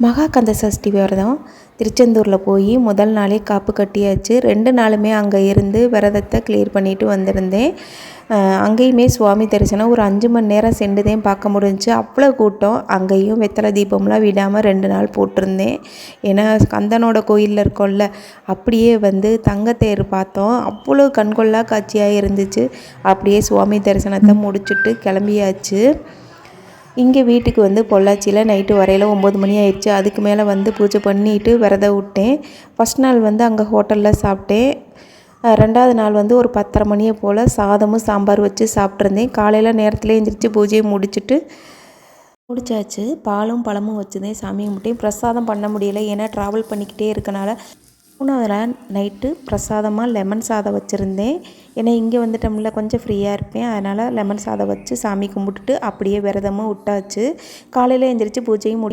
மகாகந்த சஷ்டி விரதம் திருச்செந்தூரில் போய் முதல் நாளே காப்பு கட்டியாச்சு. 2 நாளுமே அங்கே இருந்து விரதத்தை கிளியர் பண்ணிவிட்டு வந்திருந்தேன். அங்கேயுமே சுவாமி தரிசனம் ஒரு 5 மணி நேரம் சென்றுதான் பார்க்க முடிஞ்சிச்சு. அவ்வளோ கூட்டம். அங்கேயும் வெத்தலை தீபம்லாம் விடாமல் 2 நாள் போட்டிருந்தேன். ஏன்னா கந்தனோட கோயிலில் இருக்கோம்ல, அப்படியே தங்கத்தேர் பார்த்தோம். அவ்வளோ கண்கொள்ளா காட்சியாக இருந்துச்சு. அப்படியே சுவாமி தரிசனத்தை முடிச்சுட்டு கிளம்பியாச்சு. இங்கே வீட்டுக்கு பொள்ளாச்சியில் நைட்டு வரையில் 9 மணி ஆயிடுச்சு. அதுக்கு மேலே பூஜை பண்ணிவிட்டு விரதம் விட்டேன். ஃபஸ்ட் நாள் அங்கே ஹோட்டலில் சாப்பிட்டேன். 2வது நாள் ஒரு 10:30 மணியை போல் சாதமும் சாம்பார் வச்சு சாப்பிட்ருந்தேன். காலையில் நேரத்தில் எழுந்திரிச்சு பூஜையை முடிச்சாச்சு. பாலும் பழமும் வச்சுதான் சாமி கும்பிட்டேன். பிரசாதம் பண்ண முடியலை, ஏன்னா ட்ராவல் பண்ணிக்கிட்டே இருக்கனால. 3வது நாள் நைட்டு பிரசாதமாக லெமன் சாதம் வச்சுருந்தேன். ஏன்னா இங்கே வந்துட்டோம்ல, கொஞ்சம் ஃப்ரீயாக இருப்பேன். அதனால் லெமன் சாதம் வச்சு சாமி கும்பிட்டுட்டு அப்படியே விரதமும் விட்டாச்சு. காலையில் எழுந்திரிச்சு பூஜையும்